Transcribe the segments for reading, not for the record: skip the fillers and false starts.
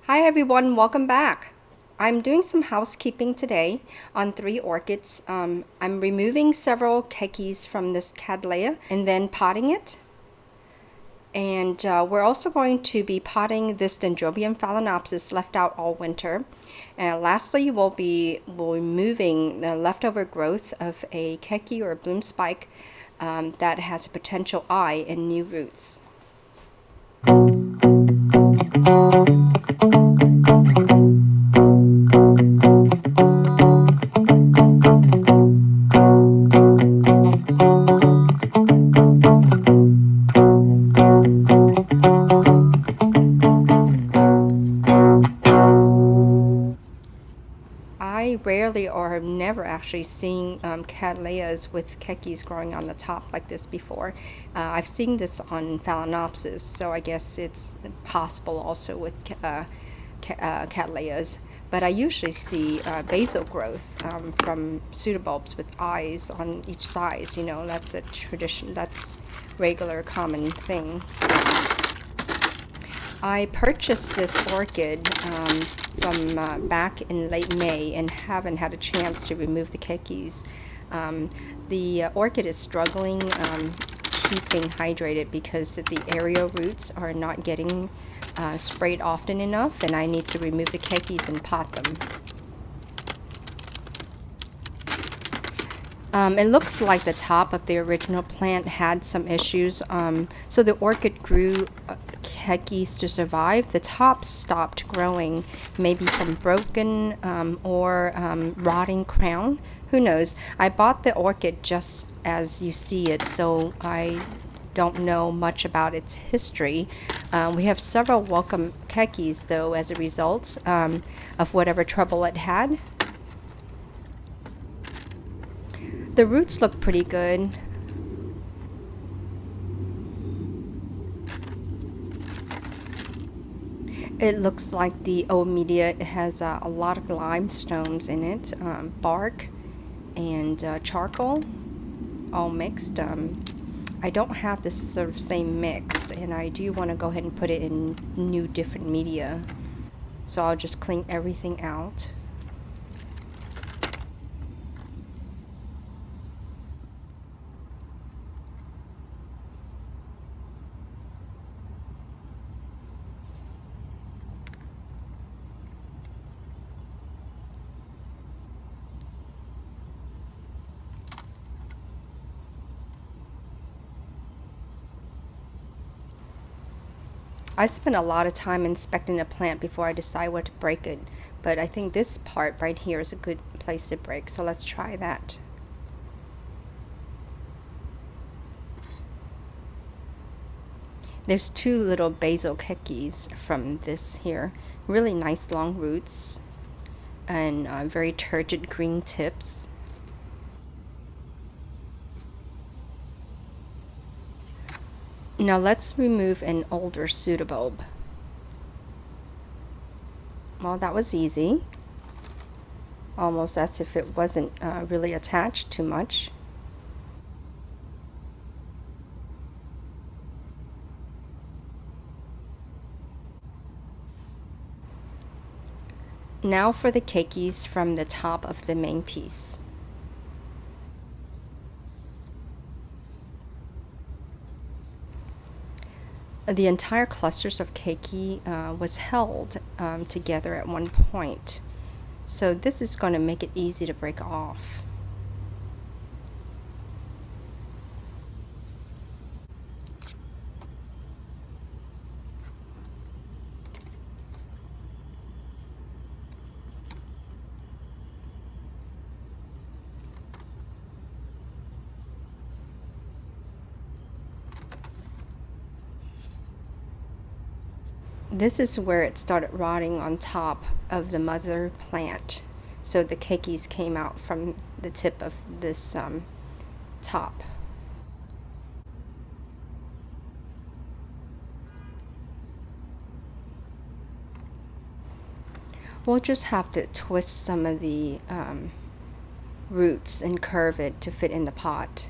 Hi everyone, welcome back. I'm doing some housekeeping today on 3 orchids. I'm removing several keikis from this Cattleya and then potting it. And we're also going to be potting this Dendrobium phalaenopsis left out all winter. And lastly, we'll be removing the leftover growth of a keiki or a bloom spike that has a potential eye and new roots. I rarely or have never actually seen Cattleyas with keikis growing on the top like this before. I've seen this on phalaenopsis, so I guess it's possible also with Cattleyas. But I usually see basal growth from pseudobulbs with eyes on each side. You know, that's a tradition, that's regular common thing. I purchased this orchid from back in late May and haven't had a chance to remove the keikis. The orchid is struggling keeping hydrated because the aerial roots are not getting sprayed often enough, and I need to remove the keikis and pot them. It looks like the top of the original plant had some issues, so the orchid grew keikis to survive. The top stopped growing, maybe from broken or rotting crown. Who knows? I bought the orchid just as you see it, so I don't know much about its history. We have several welcome keikis, though, as a result of whatever trouble it had. The roots look pretty good. It looks like the old media has a lot of limestones in it, bark and charcoal, all mixed. I don't have this sort of same mixed, and I do want to go ahead and put it in new different media. So I'll just clean everything out. I spend a lot of time inspecting a plant before I decide where to break it, but I think this part right here is a good place to break, so let's try that. There's 2 little basal keikis from this here. Really nice long roots and very turgid green tips. Now let's remove an older pseudobulb. Well, that was easy. Almost as if it wasn't really attached too much. Now for the keikis from the top of the main piece. The entire clusters of keiki was held together at one point. So this is going to make it easy to break off. This is where it started rotting on top of the mother plant. So the keikis came out from the tip of this top. We'll just have to twist some of the roots and curve it to fit in the pot.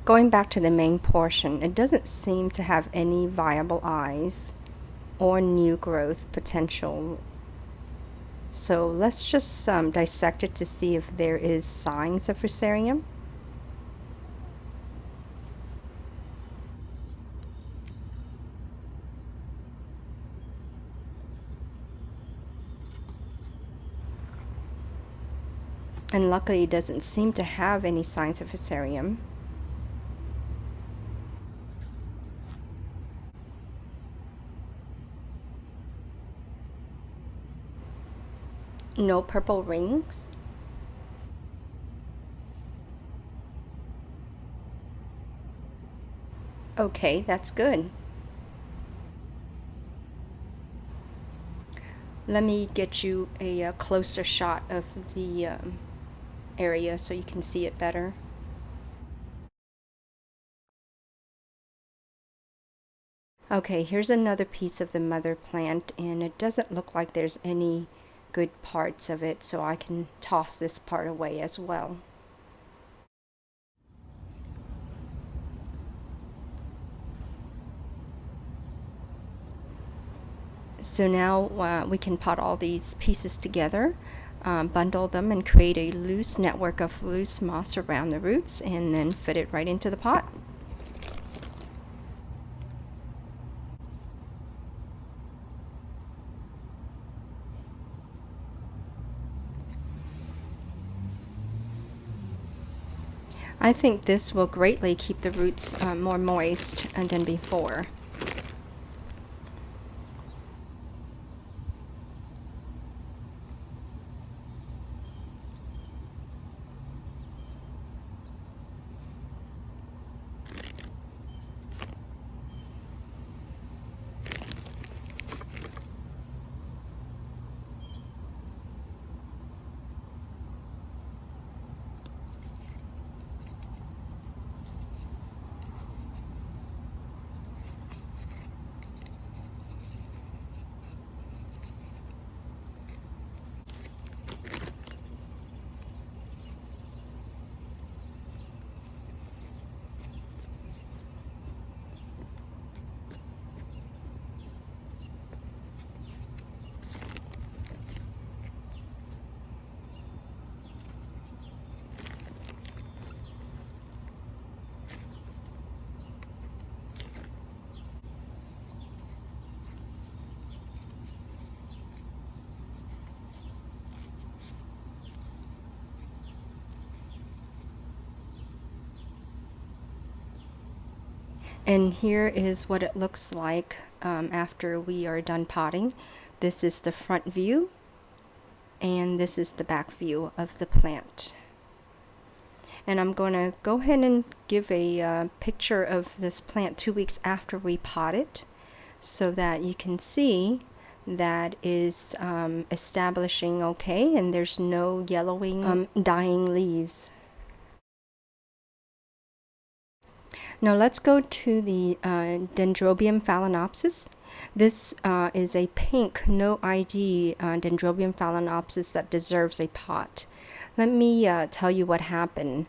Going back to the main portion, it doesn't seem to have any viable eyes or new growth potential. So let's just dissect it to see if there is signs of fusarium. And luckily it doesn't seem to have any signs of fusarium. No purple rings. Okay, that's good. Let me get you a closer shot of the area so you can see it better. Okay, here's another piece of the mother plant, and it doesn't look like there's any good parts of it, so I can toss this part away as well. So now we can pot all these pieces together, bundle them, and create a loose network of loose moss around the roots, and then fit it right into the pot. I think this will greatly keep the roots more moist than before. And here is what it looks like after we are done potting. This is the front view, and this is the back view of the plant. And I'm going to go ahead and give a picture of this plant 2 weeks after we pot it, so that you can see that is establishing okay, and there's no yellowing, dying leaves. Now let's go to the Dendrobium phalaenopsis. This is a pink, no ID Dendrobium phalaenopsis that deserves a pot. Let me tell you what happened.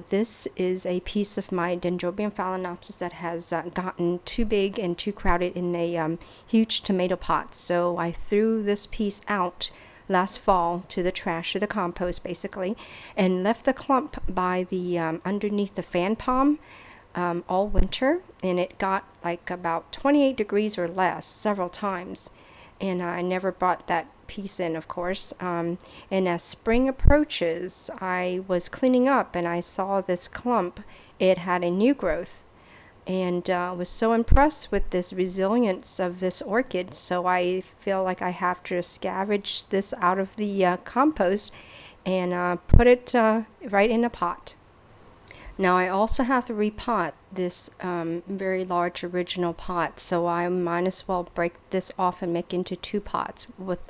This is a piece of my Dendrobium phalaenopsis that has gotten too big and too crowded in a huge tomato pot. So I threw this piece out last fall to the trash, to the compost basically, and left the clump by the underneath the fan palm all winter, and it got like about 28 degrees or less several times, and I never brought that piece in, of course. And as spring approaches, I was cleaning up and I saw this clump. It had a new growth, and was so impressed with this resilience of this orchid, so I feel like I have to scavenge this out of the compost and put it right in a pot. Now I also have to repot this very large original pot, so I might as well break this off and make into 2 pots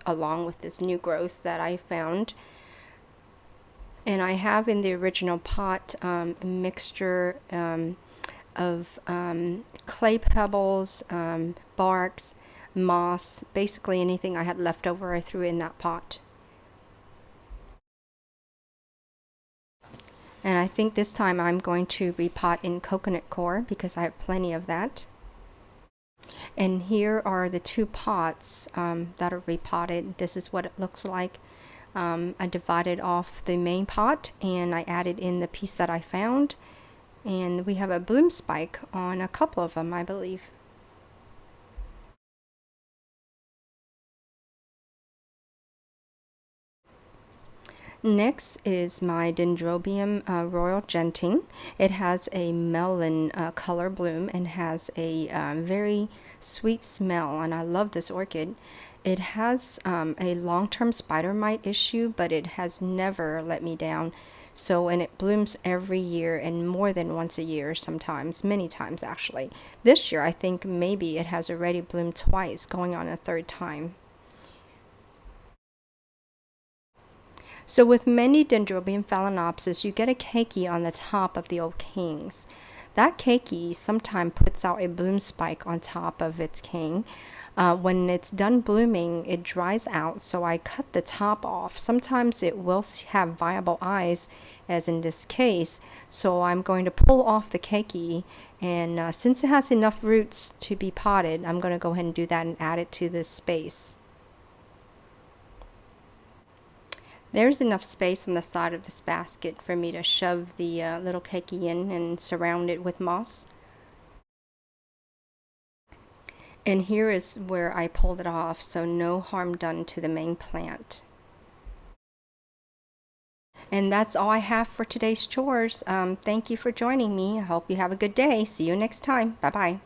along with this new growth that I found. And I have in the original pot a mixture of clay pebbles, barks, moss, basically anything I had left over I threw in that pot. And I think this time I'm going to repot in coconut coir because I have plenty of that. And here are the 2 pots that are repotted. This is what it looks like. I divided off the main pot and I added in the piece that I found. And we have a bloom spike on a couple of them, I believe. Next is my Dendrobium Royal Genting. It has a melon color bloom and has a very sweet smell, and I love this orchid. It has a long-term spider mite issue, but it has never let me down. So, and it blooms every year and more than once a year sometimes, many times actually. This year I think maybe it has already bloomed twice, going on a 3rd time. So with many Dendrobium phalaenopsis, you get a keiki on the top of the old kings. That keiki sometimes puts out a bloom spike on top of its king. When it's done blooming, it dries out, so I cut the top off. Sometimes it will have viable eyes, as in this case, so I'm going to pull off the keiki, and since it has enough roots to be potted, I'm going to go ahead and do that and add it to this space. There's enough space on the side of this basket for me to shove the little keiki in and surround it with moss. And here is where I pulled it off, so no harm done to the main plant. And that's all I have for today's chores. Thank you for joining me. I hope you have a good day. See you next time. Bye-bye.